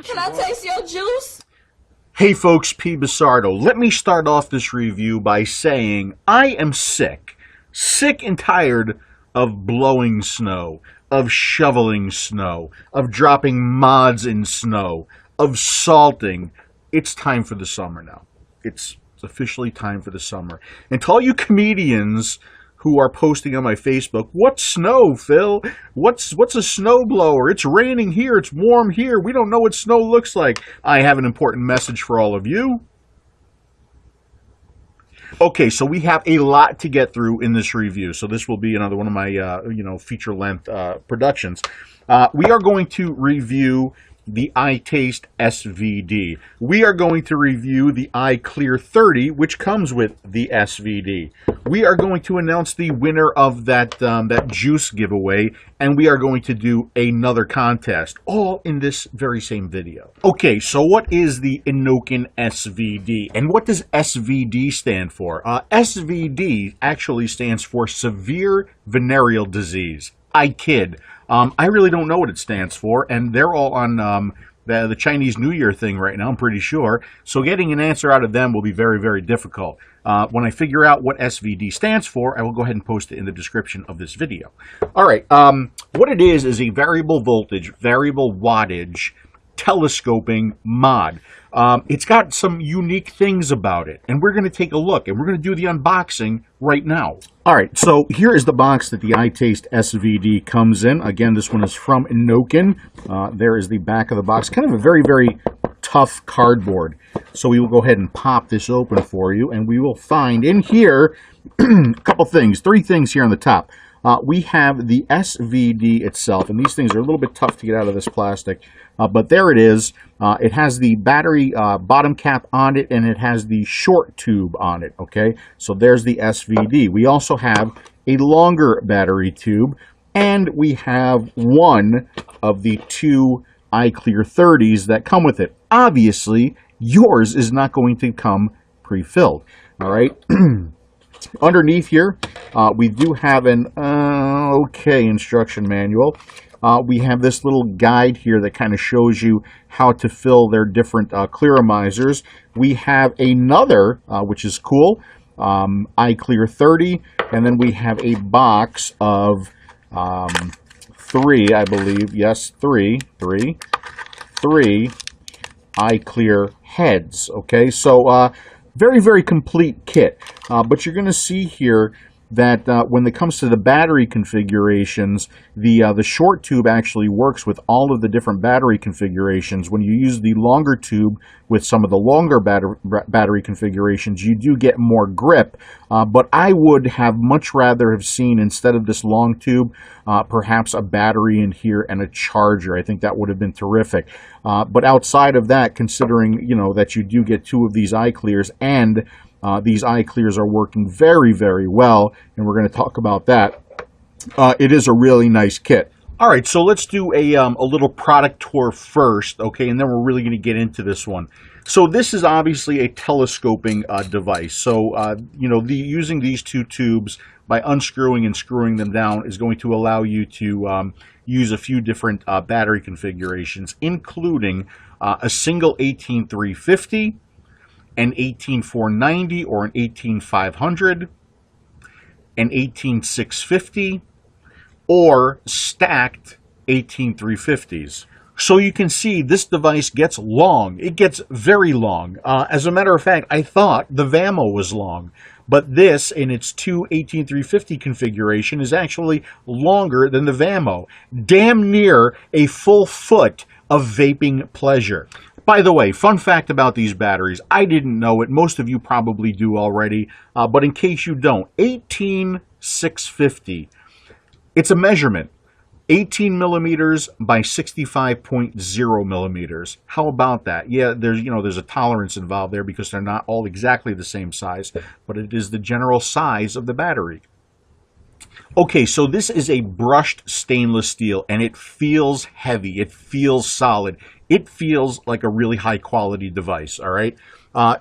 Can I taste your juice? Hey folks, P. Basardo. Let me start off this review by saying I am sick and tired of blowing snow, of shoveling snow, of dropping mods in snow, of salting. It's time for the summer now. It's officially time for the summer. And to all you comedians who are posting on my Facebook, "What's snow, Phil? What's a snowblower? It's raining here. It's warm here. We don't know what snow looks like." I have an important message for all of you. Okay, so we have a lot to get through in this review. So this will be another one of my feature-length productions. We are going to review the iTaste SVD. We are going to review the iClear 30, which comes with the SVD. We are going to announce the winner of that juice giveaway, and we are going to do another contest, all in this very same video. Okay, so what is the Innokin SVD, and what does SVD stand for? SVD actually stands for Severe Venereal Disease. I kid. I really don't know what it stands for, and they're all on the Chinese New Year thing right now, I'm pretty sure. So getting an answer out of them will be very, very difficult. When I figure out what SVD stands for, I will go ahead and post it in the description of this video. All right, what it is a variable voltage, variable wattage, telescoping mod. It's got some unique things about it, and we're going to take a look, and we're going to do the unboxing right now. All right, so here is the box that the iTaste SVD comes in. Again, this one is from Innokin. There is the back of the box. Kind of a very, very tough cardboard. So we will go ahead and pop this open for you, and we will find in here a couple things, three things here on the top. We have the SVD itself, and these things are a little bit tough to get out of this plastic, but there it is. It has the battery bottom cap on it, and it has the short tube on it, okay? So there's the SVD. We also have a longer battery tube, and we have one of the two iClear 30s that come with it. Obviously, yours is not going to come pre-filled, all right? Underneath here, we do have an instruction manual. We have this little guide here that kind of shows you how to fill their different clearamizers. We have another, which is cool, iClear 30, and then we have a box of three, I believe, yes, three iClear heads, okay? So, very, very complete kit, but you're going to see here that when it comes to the battery configurations, the short tube actually works with all of the different battery configurations. When you use the longer tube with some of the longer battery configurations, you do get more grip, but I would have much rather have seen, instead of this long tube, perhaps a battery in here and a charger. I think that would have been terrific. But outside of that, considering that you do get two of these iClears, and these iClears are working very, very well, and we're going to talk about that. It is a really nice kit. All right, so let's do a little product tour first, okay, and then we're really going to get into this one. So this is obviously a telescoping device. So, using these two tubes by unscrewing and screwing them down is going to allow you to use a few different battery configurations, including a single 18350, an 18490 or an 18500, an 18650, or stacked 18350s. So you can see this device gets long. It gets very long. As a matter of fact, I thought the Vamo was long, but this, in its two 18350 configuration, is actually longer than the Vamo. Damn near a full foot of vaping pleasure. By the way, fun fact about these batteries, I didn't know it, most of you probably do already, but in case you don't, 18650, it's a measurement, 18 millimeters by 65.0 millimeters. How about that? Yeah, there's a tolerance involved there because they're not all exactly the same size, but it is the general size of the battery. Okay, so this is a brushed stainless steel, and it feels heavy. It feels solid. It feels like a really high quality device, all right?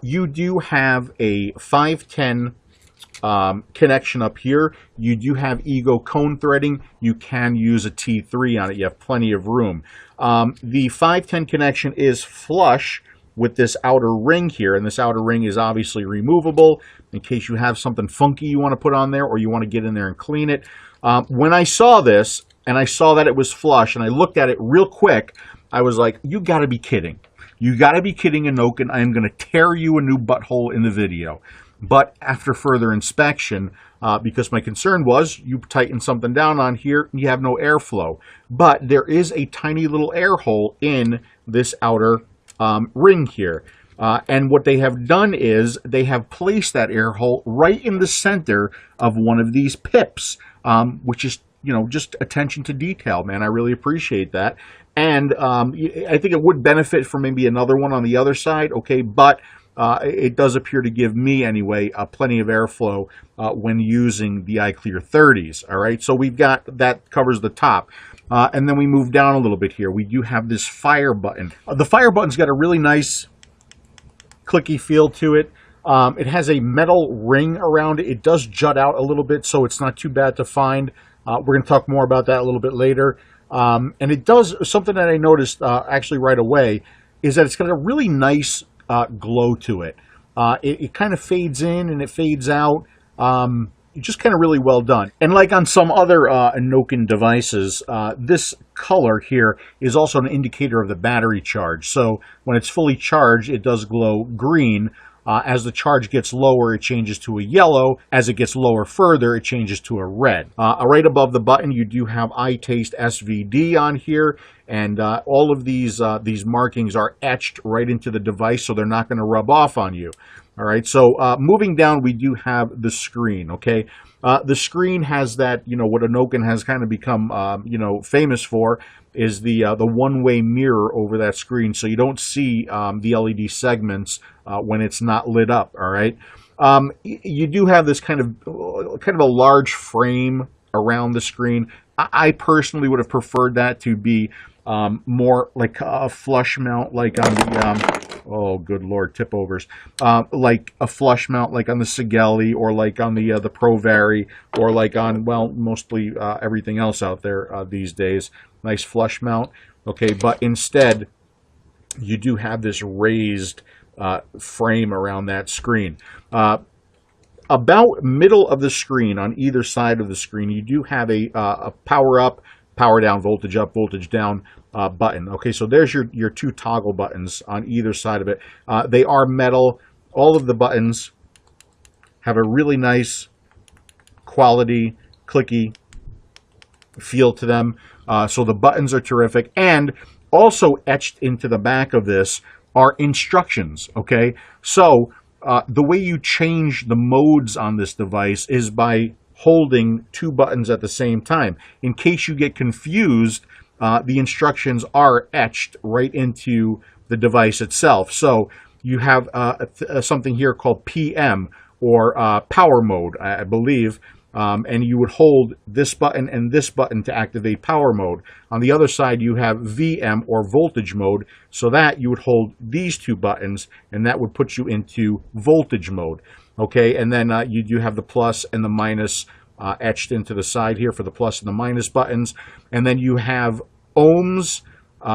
You do have a 510 connection up here. You do have Ego cone threading. You can use a T3 on it. You have plenty of room. The 510 connection is flush with this outer ring here, and this outer ring is obviously removable in case you have something funky you want to put on there or you want to get in there and clean it. When I saw this and I saw that it was flush and I looked at it real quick, I was like, you got to be kidding. You got to be kidding, Innokin. I am going to tear you a new butthole in the video. But after further inspection, because my concern was you tighten something down on here, you have no airflow. But there is a tiny little air hole in this outer ring here. And what they have done is they have placed that air hole right in the center of one of these pips, which is, you know, just attention to detail, man. I really appreciate that. And I think it would benefit from maybe another one on the other side, okay, but it does appear to give me, anyway, plenty of airflow when using the iClear 30s, all right? So we've got, that covers the top. And then we move down a little bit here. We do have this fire button. The fire button's got a really nice clicky feel to it. It has a metal ring around it. It does jut out a little bit, so it's not too bad to find. We're going to talk more about that a little bit later. And it does, something that I noticed actually right away, is that it's got a really nice glow to it. It kind of fades in and it fades out. Just kind of really well done. And like on some other Innokin devices, this color here is also an indicator of the battery charge. So when it's fully charged, it does glow green. As the charge gets lower, it changes to a yellow. As it gets lower further, it changes to a red. Right above the button, you do have iTaste SVD on here, and all of these markings are etched right into the device, so they're not going to rub off on you. All right, so moving down, we do have the screen, okay? The screen has that, you know, what Innokin has kind of become, you know, famous for, is the one-way mirror over that screen, so you don't see the LED segments when it's not lit up, all right? You do have this kind of a large frame around the screen. I personally would have preferred that to be more like a flush mount, like on the oh good lord, tip overs, like a flush mount like on the Sigelli, or like on the Pro Vari, or like on, well, mostly everything else out there these days. Nice flush mount, okay, but instead you do have this raised frame around that screen. About middle of the screen, on either side of the screen, you do have a power up, power down, voltage up, voltage down button. Okay, so there's your two toggle buttons on either side of it. They are metal. All of the buttons have a really nice quality, clicky feel to them. So the buttons are terrific. And also etched into the back of this are instructions, okay? So the way you change the modes on this device is by holding two buttons at the same time. In case you get confused, the instructions are etched right into the device itself. So you have something here called PM, or power mode, I believe, and you would hold this button and this button to activate power mode. On the other side, you have VM, or voltage mode, so that you would hold these two buttons, and that would put you into voltage mode. Okay, and then you do have the plus and the minus etched into the side here for the plus and the minus buttons. And then you have ohms.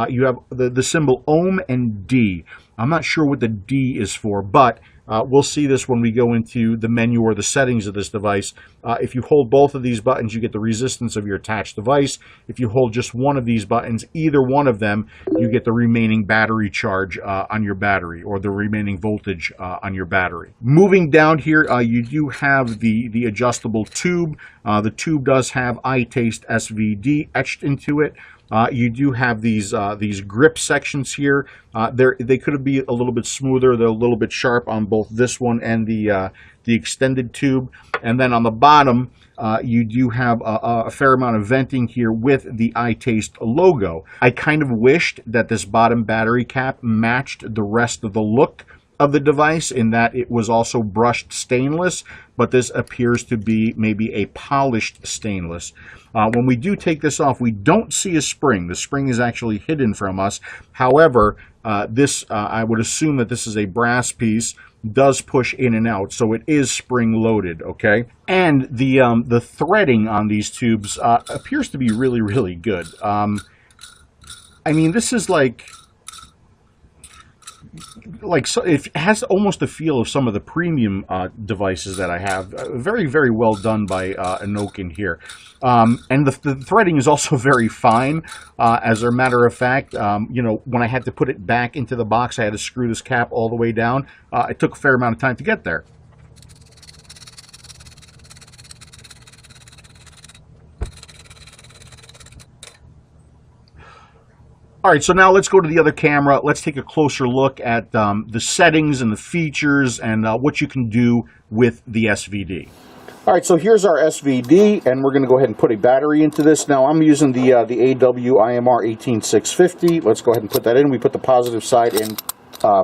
You have the symbol ohm and D. I'm not sure what the D is for, but we'll see this when we go into the menu or the settings of this device. If you hold both of these buttons, you get the resistance of your attached device. If you hold just one of these buttons, either one of them, you get the remaining battery charge on your battery, or the remaining voltage on your battery. Moving down here, you do have the adjustable tube. The tube does have iTaste SVD etched into it. You do have these grip sections here. They could be a little bit smoother. They're a little bit sharp on both this one and the extended tube. And then on the bottom, you do have a fair amount of venting here with the iTaste logo. I kind of wished that this bottom battery cap matched the rest of the look of the device in that it was also brushed stainless, but this appears to be maybe a polished stainless. When we do take this off, we don't see a spring. The spring is actually hidden from us. However, I would assume that this is a brass piece, does push in and out, so it is spring loaded, okay? And the threading on these tubes appears to be really, really good. I mean, this is so it has almost the feel of some of the premium devices that I have. Very, very well done by Innokin here. And the threading is also very fine. As a matter of fact, you know, when I had to put it back into the box, I had to screw this cap all the way down. It took a fair amount of time to get there. All right, so now let's go to the other camera. Let's take a closer look at the settings and the features and what you can do with the SVD. All right, so here's our SVD, and we're going to go ahead and put a battery into this. Now, I'm using the AW-IMR 18650. Let's go ahead and put that in. We put the positive side in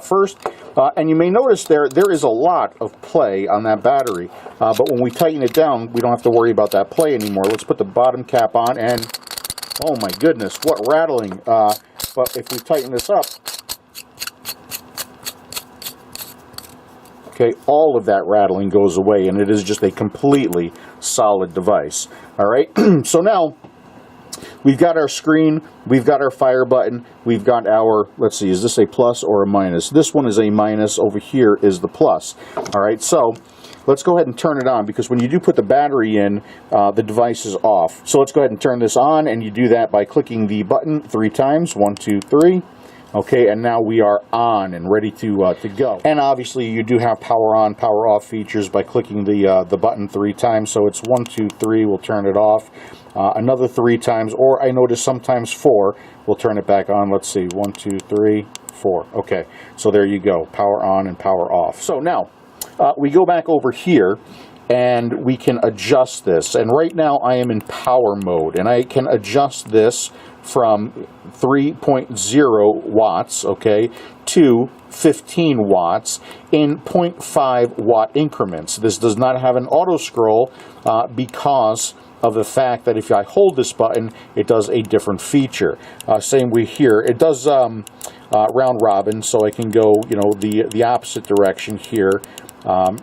first. And you may notice there is a lot of play on that battery. But when we tighten it down, we don't have to worry about that play anymore. Let's put the bottom cap on, and oh my goodness, what rattling. But if we tighten this up, okay, all of that rattling goes away, and it is just a completely solid device. All right, so now we've got our screen, we've got our fire button, we've got our, let's see, is this a plus or a minus? This one is a minus, over here is the plus. All right, so let's go ahead and turn it on, because when you do put the battery in, the device is off. So let's go ahead and turn this on, and you do that by clicking the button 3 times, 1, 2, 3. Okay, and now we are on and ready to go. And obviously you do have power on, power off features by clicking the button 3 times. So it's 1, 2, 3, we'll turn it off. Another 3 times, or I notice sometimes 4, we'll turn it back on. Let's see, 1, 2, 3, 4. Okay, so there you go, power on and power off. So now, we go back over here, and we can adjust this. And right now I am in power mode, and I can adjust this from 3.0 watts, okay, to 15 watts in 0.5 watt increments. This does not have an auto scroll because of the fact that if I hold this button, it does a different feature. Same way here. It does round robin, so I can go, you know, the opposite direction here.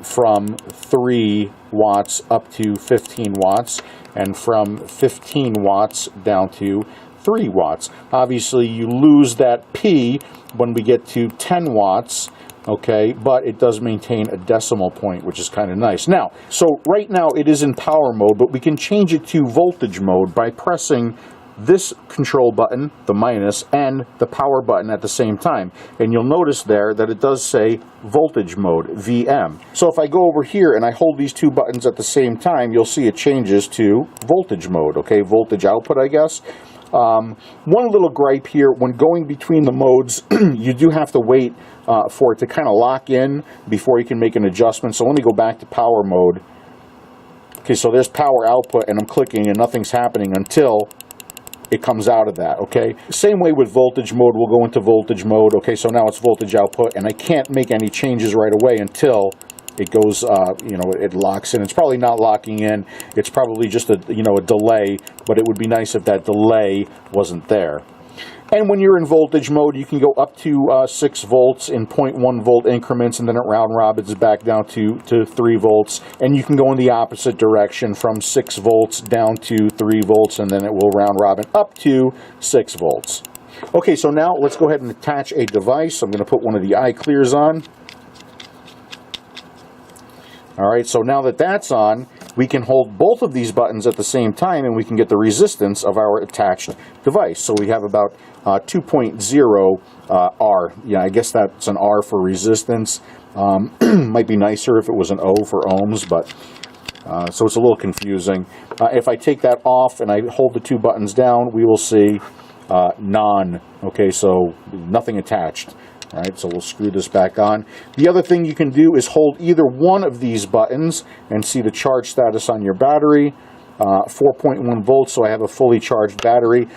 From 3 watts up to 15 watts, and from 15 watts down to 3 watts. Obviously, you lose that P when we get to 10 watts, okay, but it does maintain a decimal point, which is kind of nice. Now, so right now it is in power mode, but we can change it to voltage mode by pressing this control button, the minus, and the power button at the same time. And you'll notice there that it does say voltage mode, VM. So if I go over here and I hold these 2 buttons at the same time, you'll see it changes to voltage mode, okay, voltage output, I guess. One little gripe here, when going between the modes, you do have to wait for it to kind of lock in before you can make an adjustment. So let me go back to power mode. Okay, so there's power output, and I'm clicking and nothing's happening until it comes out of that, okay? Same way with voltage mode, we'll go into voltage mode. Okay, so now it's voltage output, and I can't make any changes right away until it goes, you know, it locks in. It's probably not locking in. It's probably just a, you know, a delay, but it would be nice if that delay wasn't there. And when you're in voltage mode, you can go up to 6 volts in 0.1 volt increments, and then it round robins back down to 3 volts. And you can go in the opposite direction from 6 volts down to 3 volts, and then it will round robin up to 6 volts. Okay, so now let's go ahead and attach a device. I'm going to put one of the eye clears on. All right, so now that that's on, we can hold both of these buttons at the same time, and we can get the resistance of our attached device. So we have about 2.0 R. Yeah, I guess that's an R for resistance. Might be nicer if it was an O for ohms, but so it's a little confusing. If I take that off and I hold the 2 buttons down, we will see none. Okay, so nothing attached. All right, so we'll screw this back on. The other thing you can do is hold either one of these buttons and see the charge status on your battery. 4.1 volts, so I have a fully charged battery.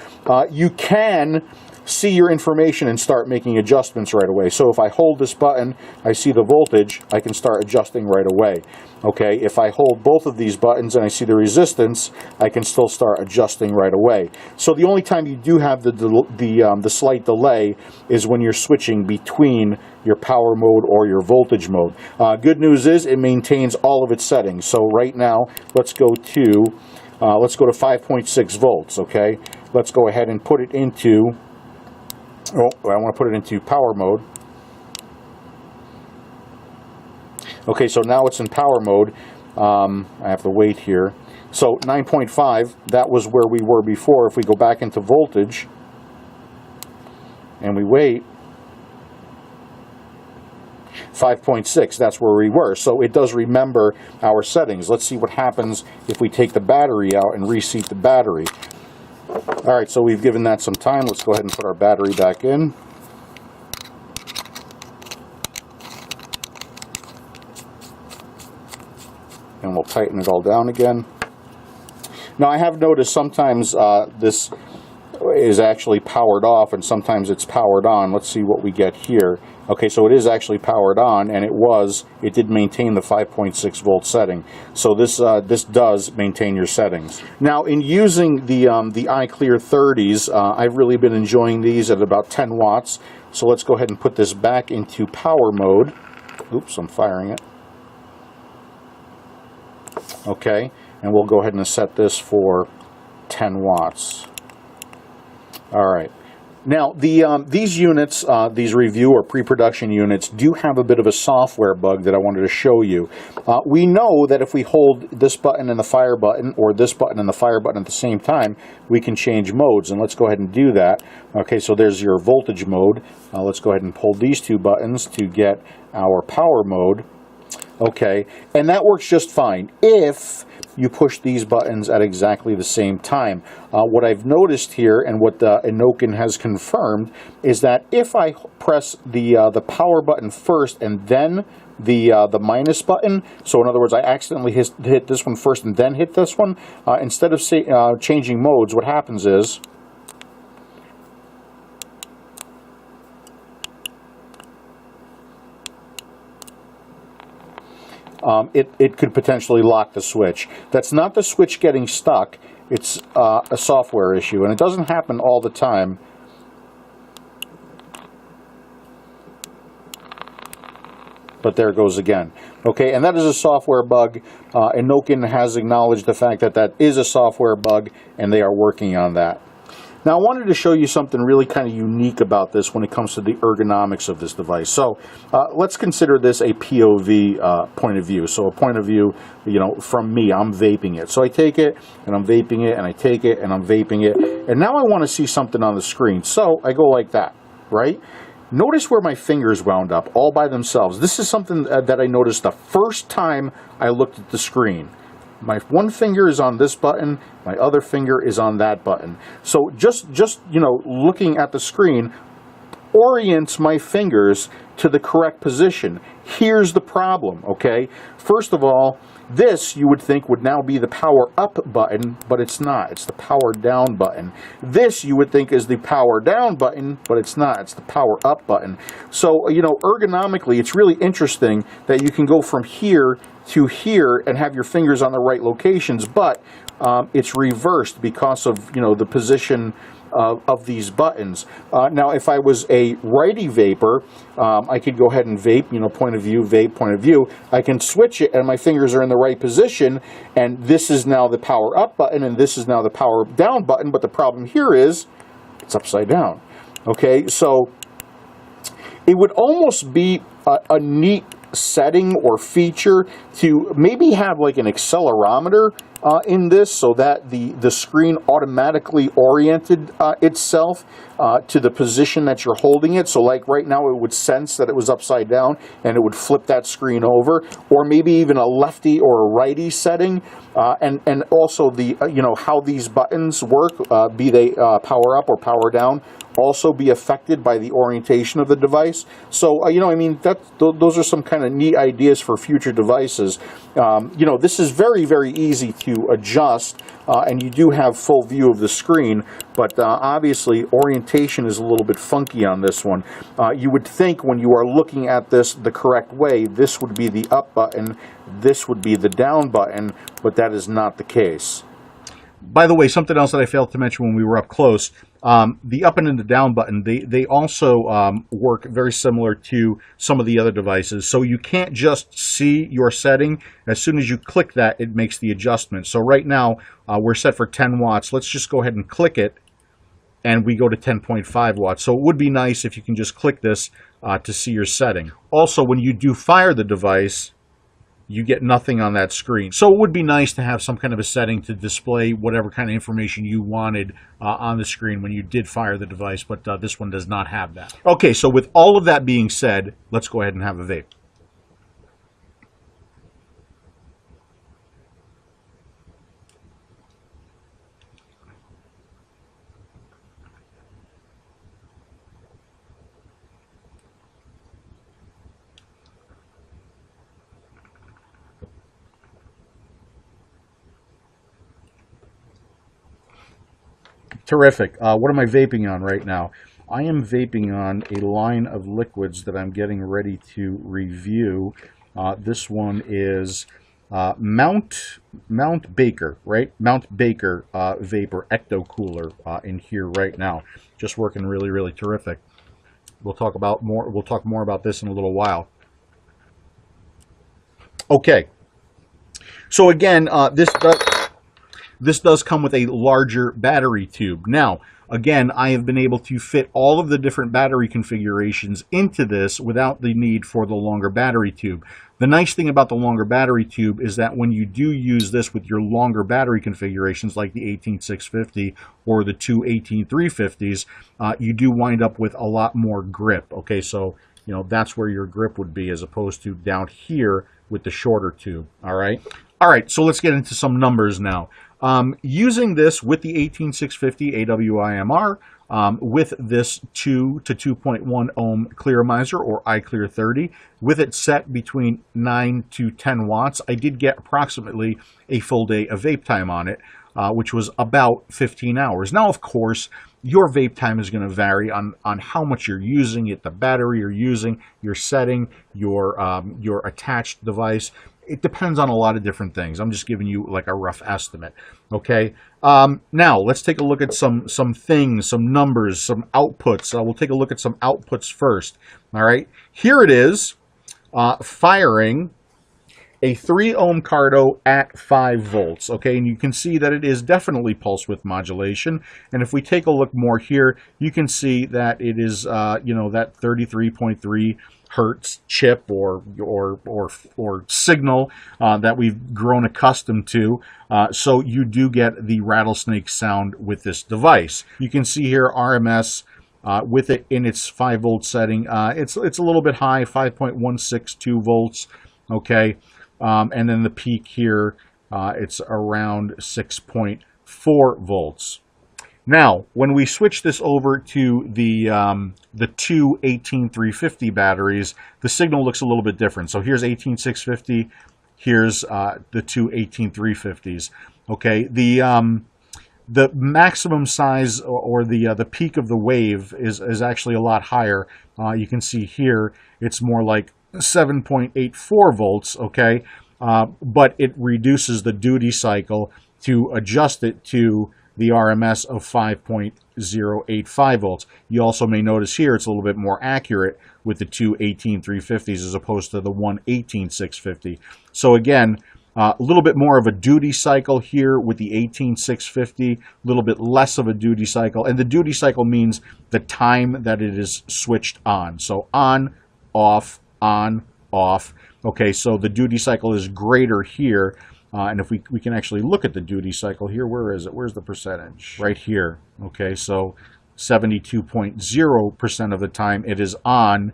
You can see your information and start making adjustments right away. So if I hold this button, I see the voltage, I can start adjusting right away. Okay, if I hold both of these buttons and I see the resistance, I can still start adjusting right away. So the only time you do have the slight delay is when you're switching between your power mode or your voltage mode. Good news is it maintains all of its settings. So right now, let's go to 5.6 volts. Okay, let's go ahead and put it into. Oh, I want to put it into power mode. Okay, so now it's in power mode. I have to wait here. So 9.5, that was where we were before. If we go back into voltage and we wait, 5.6, that's where we were. So it does remember our settings. Let's see what happens if we take the battery out and reseat the battery. All right, so we've given that some time. Let's go ahead and put our battery back in. And we'll tighten it all down again. Now I have noticed sometimes this is actually powered off and sometimes it's powered on. Let's see what we get here. Okay, so it is actually powered on, and it did maintain the 5.6 volt setting. So this does maintain your settings. Now in using the iClear 30s, I've really been enjoying these at about 10 watts. So let's go ahead and put this back into power mode. Oops, I'm firing it. Okay, and we'll go ahead and set this for 10 watts. All right. Now, these units, these review or pre-production units, do have a bit of a software bug that I wanted to show you. We know that if we hold this button and the fire button, or this button and the fire button at the same time, we can change modes, and let's go ahead and do that. Okay, so there's your voltage mode. Let's go ahead and hold these two buttons to get our power mode. Okay, and that works just fine if you push these buttons at exactly the same time. What I've noticed here, and what Innokin has confirmed, is that if I press the power button first and then the minus button, so in other words, I accidentally hit this one first and then hit this one, instead of changing modes, what happens is it could potentially lock the switch. That's not the switch getting stuck, it's a software issue, and it doesn't happen all the time. But there it goes again. Okay, and that is a software bug. Innokin has acknowledged the fact that that is a software bug, and they are working on that. Now I wanted to show you something really kind of unique about this when it comes to the ergonomics of this device. So let's consider this a POV point of view. So a point of view, you know, from me, I'm vaping it. So I take it and I'm vaping it and I take it and I'm vaping it. And now I want to see something on the screen. So I go like that, right? Notice where my fingers wound up all by themselves. This is something that I noticed the first time I looked at the screen. My one finger is on this button, my other finger is on that button. So just you know, looking at the screen orients my fingers to the correct position. Here's the problem, okay? First of all, this you would think would now be the power up button, but it's not. It's the power down button. This you would think is the power down button, but it's not. It's the power up button. So, you know, ergonomically, it's really interesting that you can go from here to here and have your fingers on the right locations, but it's reversed because of, you know, the position of these buttons. Now, if I was a righty vapor, I could go ahead and vape, you know, point of view, vape, point of view. I can switch it and my fingers are in the right position, and this is now the power up button and this is now the power down button, but the problem here is it's upside down. Okay, so it would almost be a neat setting or feature to maybe have like an accelerometer in this, so that the screen automatically oriented itself to the position that you're holding it. So like right now it would sense that it was upside down and it would flip that screen over, or maybe even a lefty or a righty setting, and also the you know, how these buttons work, be they power up or power down, also be affected by the orientation of the device. So you know, I mean, those are some kind of neat ideas for future devices. You know, this is very, very easy to to adjust, and you do have full view of the screen, but obviously orientation is a little bit funky on this one. You would think when you are looking at this the correct way, this would be the up button, this would be the down button, but that is not the case. By the way, something else that I failed to mention when we were up close, the up and the down button, they also work very similar to some of the other devices. So you can't just see your setting. As soon as you click that, it makes the adjustment. So right now, we're set for 10 watts. Let's just go ahead and click it, and we go to 10.5 watts. So it would be nice if you can just click this to see your setting. Also, when you do fire the device, you get nothing on that screen. So it would be nice to have some kind of a setting to display whatever kind of information you wanted on the screen when you did fire the device, but this one does not have that. Okay, so with all of that being said, let's go ahead and have a vape. Terrific. What am I vaping on right now? I am vaping on a line of liquids that I'm getting ready to review. This one is Mount Baker, right? Mount Baker Vapor Ecto Cooler in here right now. Just working really, really terrific. We'll talk more about this in a little while. Okay. So again, this does come with a larger battery tube. Now, again, I have been able to fit all of the different battery configurations into this without the need for the longer battery tube. The nice thing about the longer battery tube is that when you do use this with your longer battery configurations like the 18650 or the two 18350s, you do wind up with a lot more grip. Okay, so that's where your grip would be as opposed to down here with the shorter tube. All right, so let's get into some numbers now. Using this with the 18650 AWIMR, with this 2 to 2.1 ohm clearomizer or iClear 30, with it set between 9 to 10 watts, I did get approximately a full day of vape time on it, which was about 15 hours. Now, of course, your vape time is going to vary on how much you're using it, the battery you're using, your setting, your attached device. It depends on a lot of different things. I'm just giving you like a rough estimate. Okay. Now let's take a look at some things, some numbers, some outputs. We'll take a look at some outputs first. All right. Here it is, firing a 3 ohm Cardo at 5 volts. Okay, and you can see that it is definitely pulse width modulation. And if we take a look more here, you can see that it is that 33.3 hertz chip or signal that we've grown accustomed to. So you do get the rattlesnake sound with this device. You can see here RMS with it in its 5 volt setting. It's a little bit high, 5.162 volts. Okay, and then the peak here, it's around 6.4 volts. Now, when we switch this over to the two 18350 batteries, the signal looks a little bit different. So here's 18650, here's the two 18350s. Okay, the maximum size or the peak of the wave is actually a lot higher. You can see here it's more like 7.84 volts. Okay, but it reduces the duty cycle to adjust it to the RMS of 5.085 volts. You also may notice here it's a little bit more accurate with the two 18350s as opposed to the one 18650. So again, a little bit more of a duty cycle here with the 18650, a little bit less of a duty cycle. And the duty cycle means the time that it is switched on. So on, off, on, off. Okay, so the duty cycle is greater here. And if we can actually look at the duty cycle here, where is it? Where's the percentage? Right here. Okay, so 72.0% of the time it is on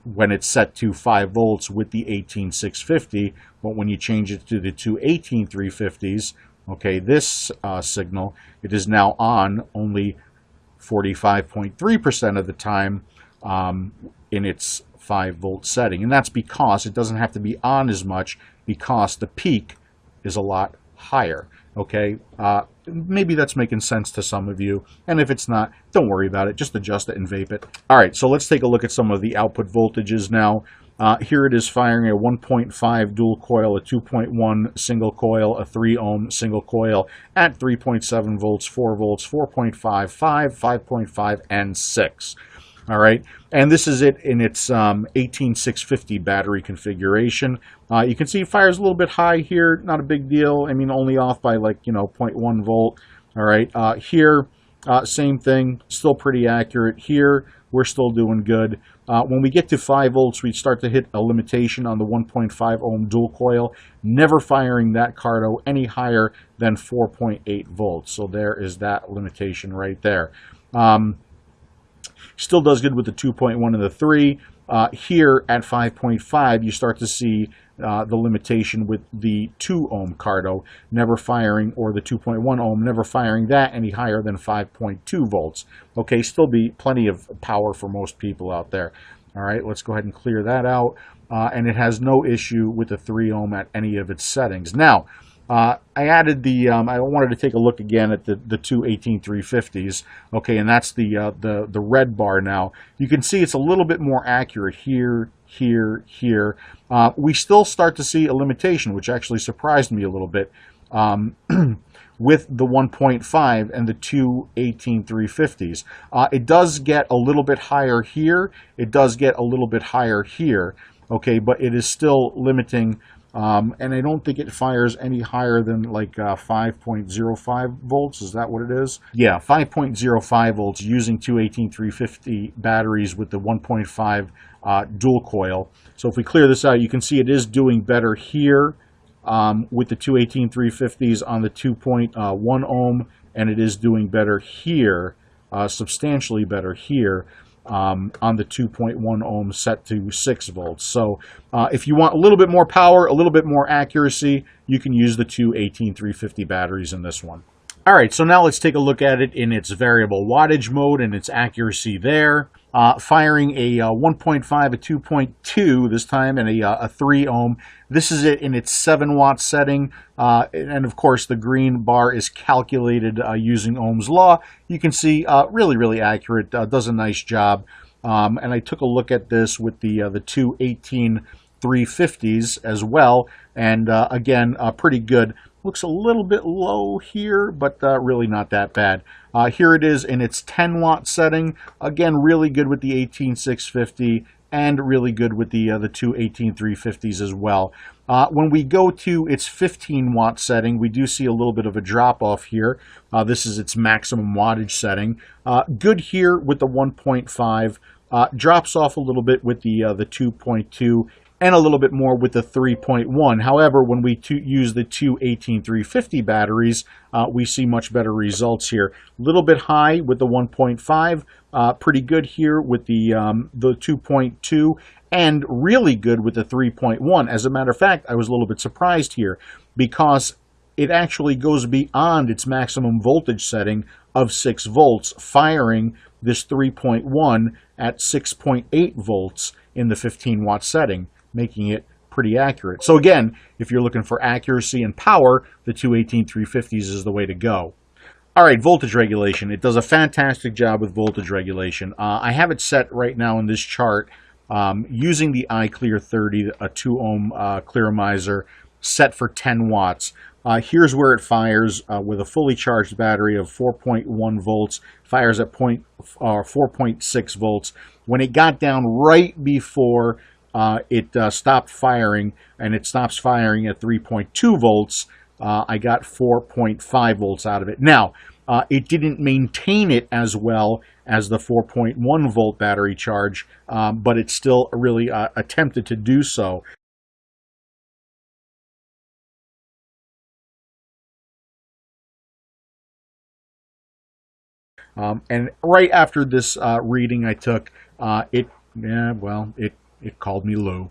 when it's set to 5 volts with the 18650. But when you change it to the two 18350s, okay, this signal, it is now on only 45.3% of the time in its 5 volt setting. And that's because it doesn't have to be on as much because the peak is a lot higher. Okay, maybe that's making sense to some of you, and if it's not, don't worry about it. Just adjust it and vape it. All right, so let's take a look at some of the output voltages now. Here it is firing a 1.5 dual coil, a 2.1 single coil, a 3 ohm single coil at 3.7 volts, 4 volts, 4.5, 5, 5.5, and 6. All right, and this is it in its 18650 battery configuration. You can see it fires a little bit high here, not a big deal. I mean, only off by like, you know, 0.1 volt. All right, here, same thing, still pretty accurate. Here, we're still doing good. When we get to 5 volts, we start to hit a limitation on the 1.5 ohm dual coil, never firing that cardo any higher than 4.8 volts. So there is that limitation right there. Still does good with the 2.1 and the 3. Here at 5.5, you start to see the limitation with the 2 ohm cardo never firing, or the 2.1 ohm never firing that any higher than 5.2 volts. Okay, still be plenty of power for most people out there. All right, let's go ahead and clear that out. And it has no issue with the 3 ohm at any of its settings. Now, I added the, I wanted to take a look again at the two 18350s, okay, and that's the red bar now. You can see it's a little bit more accurate here, here, here. We still start to see a limitation, which actually surprised me a little bit, with the 1.5 and the two 18350s. It does get a little bit higher here, it does get a little bit higher here, okay, but it is still limiting. And I don't think it fires any higher than like 5.05 volts. Is that what it is? Yeah, 5.05 volts using two 18350 batteries with the 1.5 dual coil. So if we clear this out, you can see it is doing better here with the two 18350s on the 2.1 ohm, and it is doing better here, substantially better here. On the 2.1 ohm set to 6 volts. So if you want a little bit more power, a little bit more accuracy, you can use the two 18350 batteries in this one. All right, so now let's take a look at it in its variable wattage mode and its accuracy there. Firing a 1.5, a 2.2 this time, and a 3 ohm. This is it in its 7 watt setting, and of course the green bar is calculated using Ohm's law. You can see really, really accurate, does a nice job. And I took a look at this with the two 18350s as well, and again, pretty good. Looks a little bit low here, but really not that bad. Here it is in its 10 watt setting. Again, really good with the 18650 and really good with the two 18350s as well. When we go to its 15 watt setting, we do see a little bit of a drop off here. This is its maximum wattage setting. Good here with the 1.5. Drops off a little bit with the 2.2. And a little bit more with the 3.1. However, when we use the two 18350 batteries, we see much better results here. A little bit high with the 1.5, pretty good here with the 2.2, and really good with the 3.1. As a matter of fact, I was a little bit surprised here because it actually goes beyond its maximum voltage setting of 6 volts, firing this 3.1 at 6.8 volts in the 15 watt setting, making it pretty accurate. So again, if you're looking for accuracy and power, the two 18350s is the way to go. All right, voltage regulation. It does a fantastic job with voltage regulation. I have it set right now in this chart using the iClear 30, a 2 ohm clearomizer set for 10 watts. Here's where it fires with a fully charged battery of 4.1 volts, fires at 4.6 volts. When it got down right before it stopped firing, and it stops firing at 3.2 volts, I got 4.5 volts out of it. Now, it didn't maintain it as well as the 4.1 volt battery charge, but it still really attempted to do so. And right after this reading I took, it called me Lou.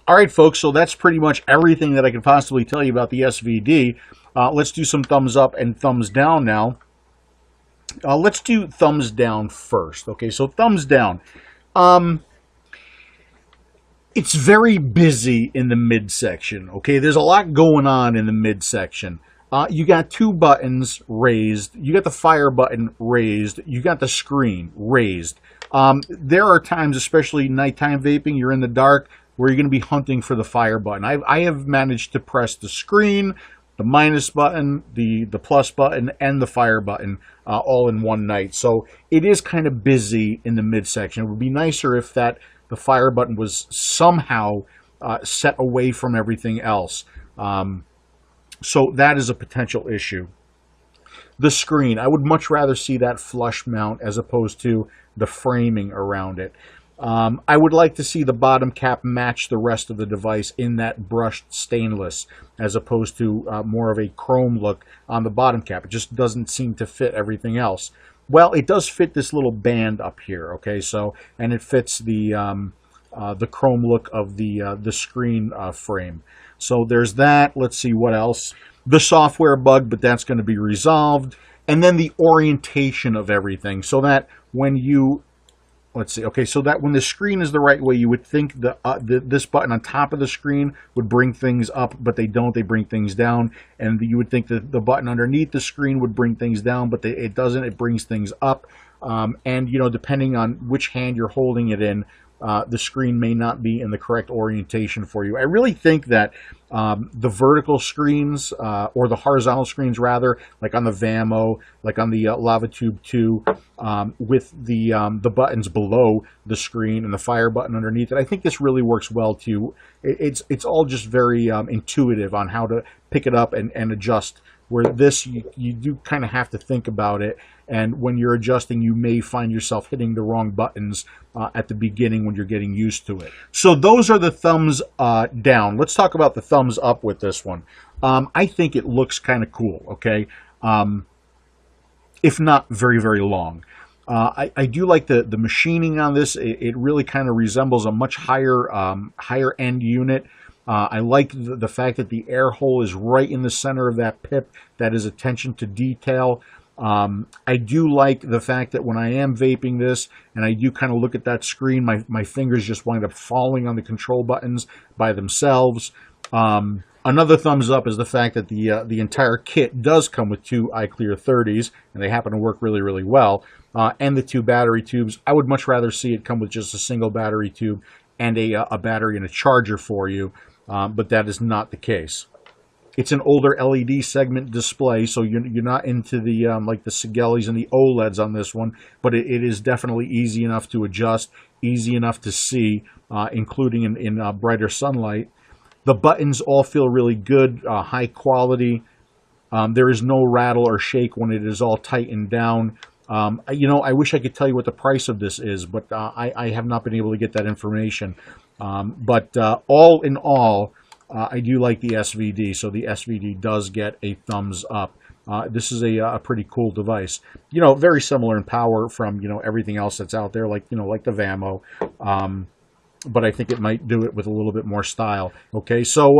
All right, folks, so that's pretty much everything that I could possibly tell you about the SVD. Let's do some thumbs up and thumbs down now. Let's do thumbs down first. Okay, so thumbs down. It's very busy in the midsection, okay? There's a lot going on in the midsection. You got two buttons raised. You got the fire button raised. You got the screen raised. There are times, especially nighttime vaping, you're in the dark, where you're going to be hunting for the fire button. I have managed to press the screen, the minus button, the plus button, and the fire button all in one night. So it is kind of busy in the midsection. It would be nicer if the fire button was somehow set away from everything else. So that is a potential issue. The screen, I would much rather see that flush mount as opposed to the framing around it. I would like to see the bottom cap match the rest of the device in that brushed stainless as opposed to more of a chrome look on the bottom cap. It just doesn't seem to fit everything else. Well, it does fit this little band up here, okay? So, and it fits the chrome look of the screen frame. So there's that. Let's see what else. The software bug, but that's going to be resolved. And then the orientation of everything, so that when you, let's see, okay, so that when the screen is the right way, you would think this button on top of the screen would bring things up, but they don't. They bring things down. And you would think that the button underneath the screen would bring things down, but it doesn't. It brings things up. And, you know, depending on which hand you're holding it in, the screen may not be in the correct orientation for you. I really think that the vertical screens, or the horizontal screens rather, like on the Vamo, like on the Lavatube 2, with the buttons below the screen and the fire button underneath it, I think this really works well too. It's all just very intuitive on how to pick it up and adjust. Where this, you do kind of have to think about it, and when you're adjusting, you may find yourself hitting the wrong buttons at the beginning when you're getting used to it. So those are the thumbs down. Let's talk about the thumbs up with this one. I think it looks kind of cool, okay? If not very, very long. I do like the machining on this. It really kind of resembles a much higher end unit. I like the fact that the air hole is right in the center of that pip. That is attention to detail. I do like the fact that when I am vaping this and I do kind of look at that screen, my fingers just wind up falling on the control buttons by themselves. Another thumbs up is the fact that the entire kit does come with two iClear 30s, and they happen to work really, really well, and the two battery tubes. I would much rather see it come with just a single battery tube and a battery and a charger for you. But that is not the case. It's an older LED segment display, so you're not into the like the Sigelis and the OLEDs on this one, but it is definitely easy enough to adjust, easy enough to see, including in brighter sunlight. The buttons all feel really good, high quality. There is no rattle or shake when it is all tightened down. You know, I wish I could tell you what the price of this is, but I have not been able to get that information. But all in all, I do like the SVD, so the SVD does get a thumbs up. This is a pretty cool device. You know, very similar in power from, you know, everything else that's out there, like, you know, like the Vamo. But I think it might do it with a little bit more style. Okay, so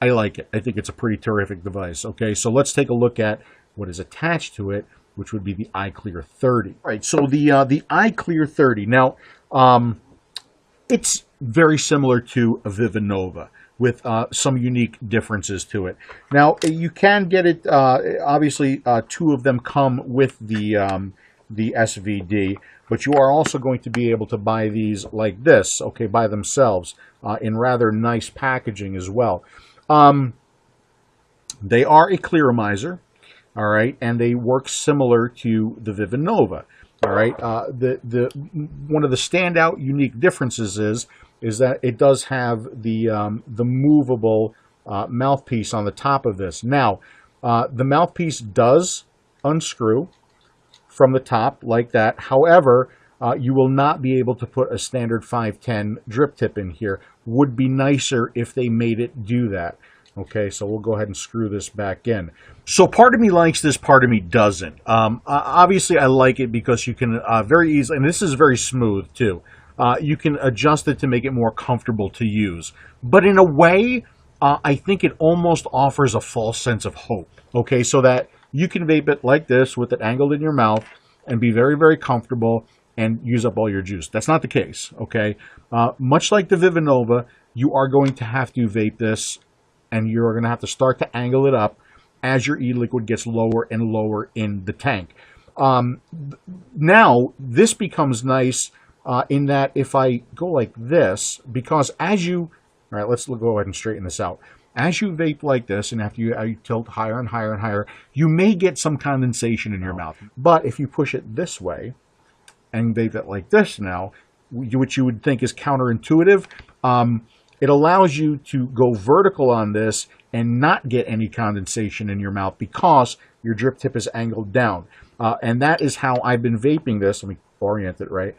I like it. I think it's a pretty terrific device. Okay, so let's take a look at what is attached to it, which would be the iClear 30. All right, so the iClear 30. Now, it's very similar to a Vivanova with some unique differences to it. Now, you can get it, obviously, two of them come with the SVD, but you are also going to be able to buy these like this, okay, by themselves, in rather nice packaging as well. They are a clearomizer, all right, and they work similar to the Vivanova. All right. One of the standout unique differences is that it does have the movable mouthpiece on the top of this. Now, the mouthpiece does unscrew from the top like that. However, you will not be able to put a standard 510 drip tip in here. Would be nicer if they made it do that. Okay, so we'll go ahead and screw this back in. So part of me likes this, part of me doesn't. Obviously, I like it because you can very easily, and this is very smooth too, you can adjust it to make it more comfortable to use. But in a way, I think it almost offers a false sense of hope. Okay, so that you can vape it like this with it angled in your mouth and be very, very comfortable and use up all your juice. That's not the case, okay? Much like the Vivanova, you are going to have to vape this, and you're going to have to start to angle it up as your e-liquid gets lower and lower in the tank. Now, this becomes nice in that if I go like this, because as you, all right, let's go ahead and straighten this out. As you vape like this, and after you tilt higher and higher and higher, you may get some condensation in your mouth. But if you push it this way and vape it like this now, which you would think is counterintuitive, it allows you to go vertical on this and not get any condensation in your mouth because your drip tip is angled down. And that is how I've been vaping this. Let me orient it right.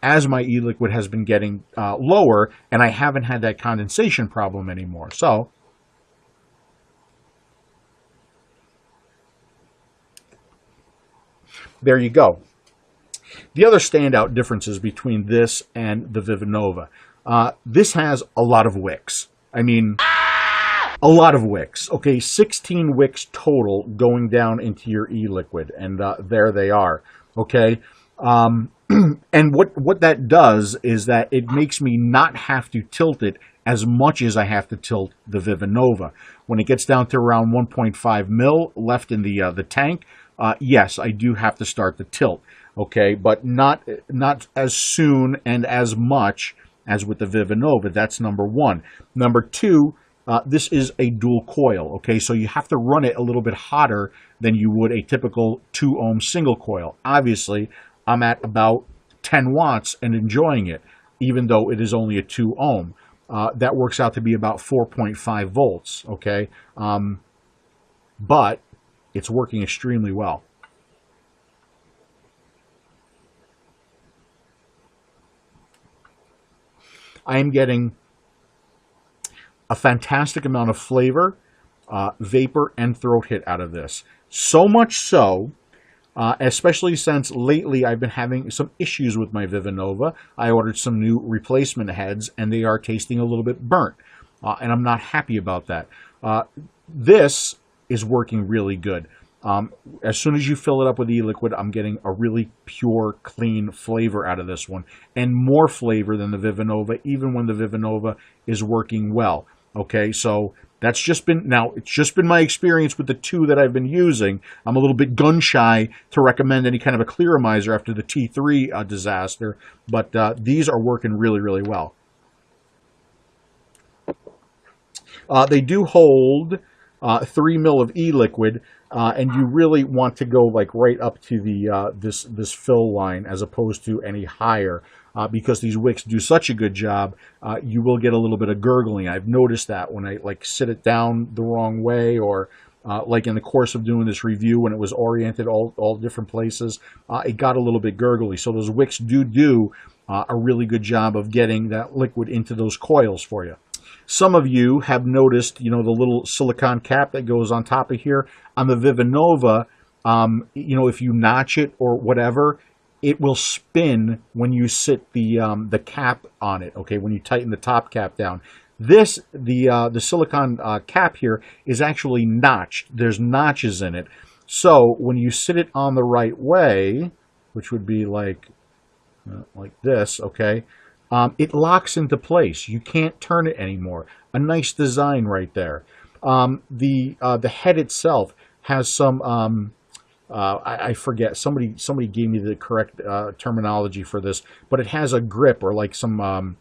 As my e-liquid has been getting lower, and I haven't had that condensation problem anymore. So, there you go. The other standout differences between this and the Vivanova. This has a lot of wicks. I mean, a lot of wicks. Okay, 16 wicks total going down into your e-liquid, and there they are. Okay, and what that does is that it makes me not have to tilt it as much as I have to tilt the Vivanova. When it gets down to around 1.5 mil left in the tank, yes, I do have to start the tilt. Okay, but not as soon and as much as with the Vivanova. That's number one. Number two, this is a dual coil. Okay, so you have to run it a little bit hotter than you would a typical 2 ohm single coil. Obviously, I'm at about 10 watts and enjoying it, even though it is only a 2 ohm. That works out to be about 4.5 volts. Okay, but it's working extremely well. I am getting a fantastic amount of flavor, vapor, and throat hit out of this. So much so, especially since lately I've been having some issues with my Vivanova. I ordered some new replacement heads, and they are tasting a little bit burnt, and I'm not happy about that. This is working really good. As soon as you fill it up with e-liquid, I'm getting a really pure, clean flavor out of this one, and more flavor than the Vivanova, even when the Vivanova is working well. Okay, so that's just been, now it's just been my experience with the two that I've been using. I'm a little bit gun shy to recommend any kind of a clearomizer after the T3 disaster, but these are working really, really well. They do hold 3 mil of e-liquid, and you really want to go like right up to the this fill line as opposed to any higher, because these wicks do such a good job. You will get a little bit of gurgling. I've noticed that when I like sit it down the wrong way, or like in the course of doing this review when it was oriented all different places, it got a little bit gurgly. So those wicks do a really good job of getting that liquid into those coils for you. Some of you have noticed, you know, the little silicone cap that goes on top of here. On the Vivanova, you know, if you notch it or whatever, it will spin when you sit the cap on it, okay, when you tighten the top cap down. This, the silicone cap here is actually notched. There's notches in it. So when you sit it on the right way, which would be like this, okay, it locks into place. You can't turn it anymore. A nice design right there. The head itself has some, I forget, somebody gave me the correct terminology for this, but it has a grip, or like some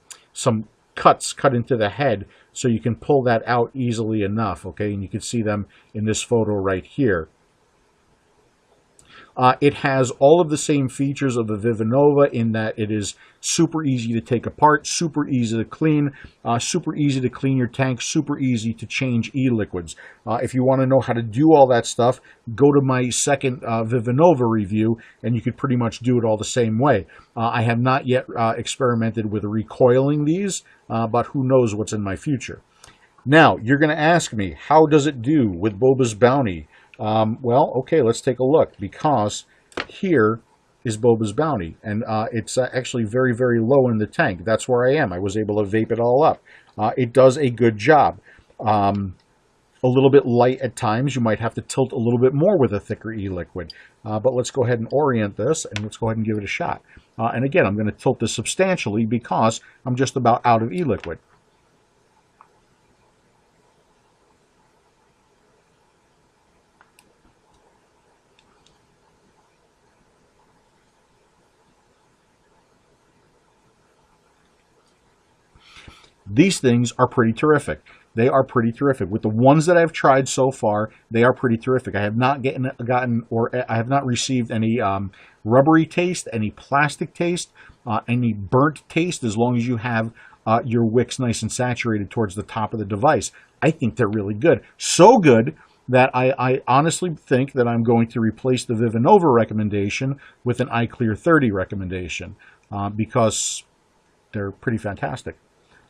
cuts cut into the head, so you can pull that out easily enough, okay? And you can see them in this photo right here. It has all of the same features of the Vivanova in that it is super easy to take apart, super easy to clean your tank, super easy to change e-liquids. If you want to know how to do all that stuff, go to my second Vivanova review, and you could pretty much do it all the same way. I have not yet experimented with recoiling these, but who knows what's in my future. Now, you're going to ask me, how does it do with Boba's Bounty? Well, okay, let's take a look, because here is Boba's Bounty, and it's actually very, very low in the tank. That's where I am. I was able to vape it all up. It does a good job. a little bit light at times. You might have to tilt a little bit more with a thicker e-liquid. But let's go ahead and orient this, and let's go ahead and give it a shot. And again, I'm going to tilt this substantially because I'm just about out of e-liquid. These things are pretty terrific. They are pretty terrific. With the ones that I've tried so far, they are pretty terrific. I have not I have not received any rubbery taste, any plastic taste, any burnt taste, as long as you have your wicks nice and saturated towards the top of the device. I think they're really good. So good that I honestly think that I'm going to replace the Vivinova recommendation with an iClear 30 recommendation because they're pretty fantastic.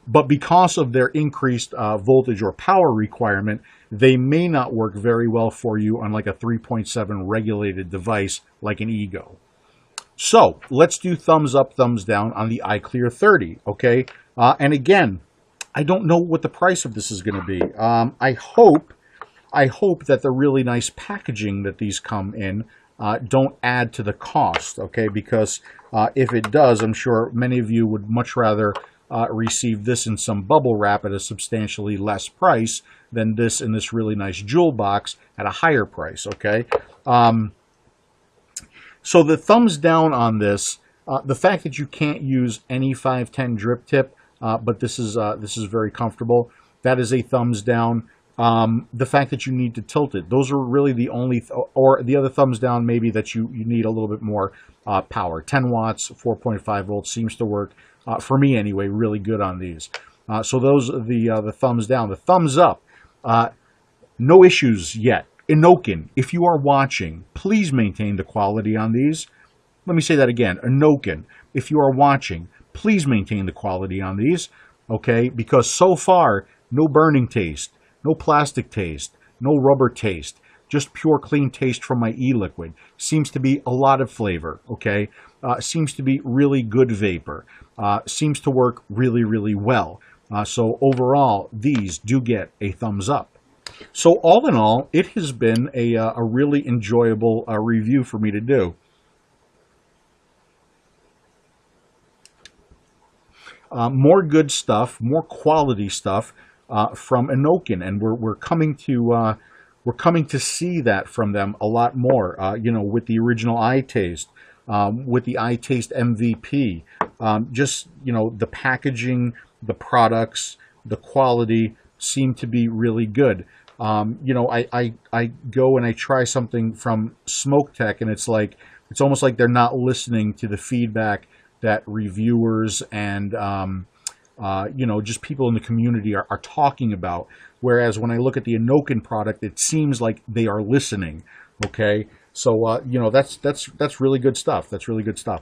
But because of their increased voltage or power requirement, they may not work very well for you on like a 3.7 regulated device like an Ego. So let's do thumbs up, thumbs down on the iClear 30, okay? And again, I don't know what the price of this is going to be. I hope that the really nice packaging that these come in don't add to the cost, okay? Because if it does, I'm sure many of you would much rather receive this in some bubble wrap at a substantially less price than this in this really nice jewel box at a higher price, okay? So the thumbs down on this, the fact that you can't use any 510 drip tip, but this is very comfortable, that is a thumbs down. The fact that you need to tilt it, those are really the only, or the other thumbs down maybe that you need a little bit more power. 10 watts, 4.5 volts seems to work. For me anyway, really good on these. So those are the thumbs down. The thumbs up, no issues yet. Innokin, if you are watching, please maintain the quality on these. Let me say that again. Innokin, if you are watching, please maintain the quality on these, okay? Because so far, no burning taste, no plastic taste, no rubber taste, just pure clean taste from my e-liquid. Seems to be a lot of flavor, okay? Seems to be really good vapor. Seems to work really, really well. So overall, these do get a thumbs up. So all in all, it has been a really enjoyable review for me to do. More good stuff, more quality stuff from Innokin, and we're coming to see that from them a lot more. You know, with the original iTaste. With the iTaste MVP, just, you know, the packaging, the products, the quality seem to be really good. You know, I go and I try something from Smoke Tech, and it's almost like they're not listening to the feedback that reviewers and you know, just people in the community are talking about. Whereas when I look at the Innokin product, it seems like they are listening. Okay. So, you know, that's really good stuff. That's really good stuff.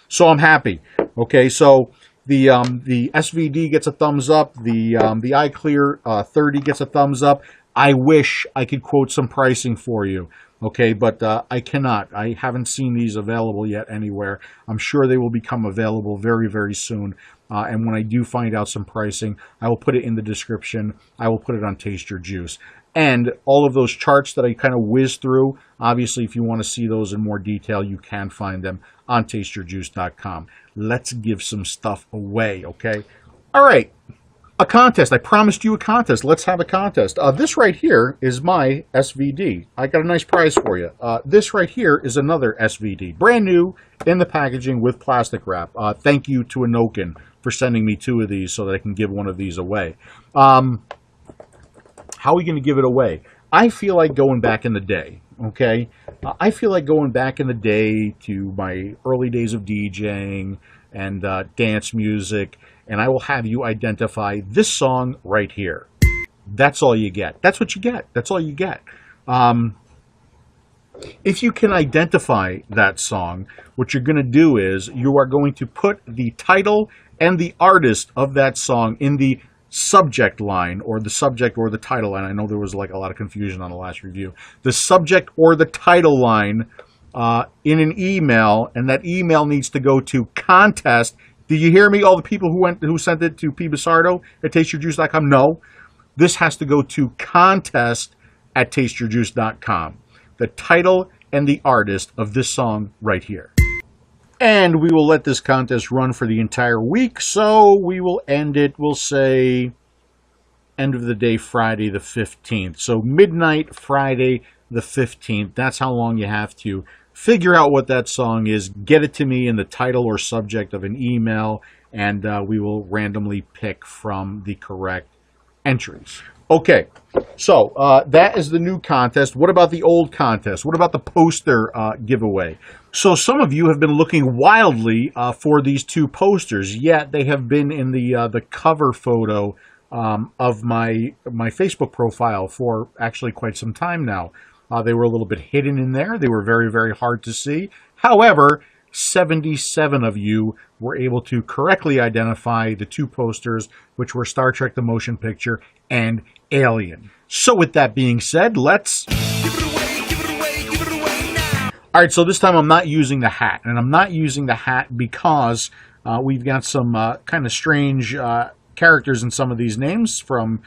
So I'm happy. Okay, so the SVD gets a thumbs up. The iClear 30 gets a thumbs up. I wish I could quote some pricing for you. Okay, but I cannot. I haven't seen these available yet anywhere. I'm sure they will become available very, very soon. And when I do find out some pricing, I will put it in the description. I will put it on Taste Your Juice. And all of those charts that I kind of whiz through, obviously, if you want to see those in more detail, you can find them on tasteyourjuice.com. Let's give some stuff away, okay? All right. A contest. I promised you a contest. Let's have a contest. This right here is my SVD. I got a nice prize for you. This right here is another SVD. Brand new in the packaging with plastic wrap. Thank you to Innokin for sending me 2 of these so that I can give one of these away. How are we going to give it away? I feel like going back in the day, okay? I feel like going back in the day to my early days of DJing and dance music, and I will have you identify this song right here. That's all you get. That's what you get. That's all you get. If you can identify that song, what you're going to do is you are going to put the title and the artist of that song in the subject line, or the subject or the title line. I know there was like a lot of confusion on the last review. The subject or the title line in an email, and that email needs to go to contest Did you hear me? All the people who sent it to pbasardo@tasteyourjuice.com? No. This has to go to contest@tasteyourjuice.com. The title and the artist of this song right here. And we will let this contest run for the entire week, so we will end it, we'll say, end of the day Friday the 15th. So midnight Friday the 15th. That's how long you have to figure out what that song is. Get it to me in the title or subject of an email, and we will randomly pick from the correct entries. Okay, so that is the new contest. What about the old contest? What about the poster giveaway? So some of you have been looking wildly for these two posters, yet they have been in the cover photo of my Facebook profile for actually quite some time now. They were a little bit hidden in there. They were very, very hard to see. However, 77 of you were able to correctly identify the two posters, which were Star Trek The Motion Picture and Alien. So with that being said, let's... Give it away, give it away, give it away now. All right, so this time I'm not using the hat. And I'm not using the hat because we've got some kind of strange characters in some of these names from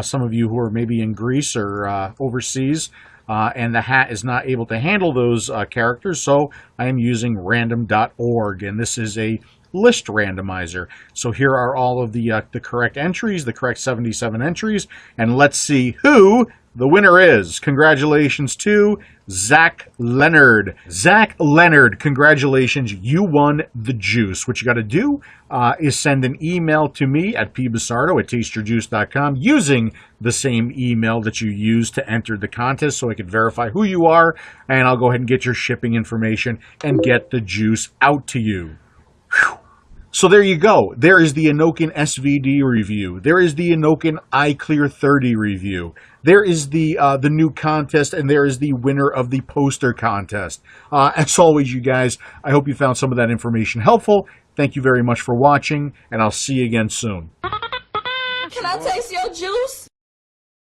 some of you who are maybe in Greece or overseas. And the hat is not able to handle those characters, so I am using random.org, and this is a list randomizer. So here are all of the correct entries, the correct 77 entries, and let's see who the winner is. Congratulations to Zach Leonard. Zach Leonard, congratulations, you won the juice. What you got to do is send an email to me at pbasardo@tasteyourjuice.com using the same email that you used to enter the contest so I could verify who you are, and I'll go ahead and get your shipping information and get the juice out to you. Whew. So there you go. There is the Innokin SVD review. There is the Innokin iClear 30 review. There is the new contest, and there is the winner of the poster contest. As always, you guys, I hope you found some of that information helpful. Thank you very much for watching, and I'll see you again soon. Can I taste your juice?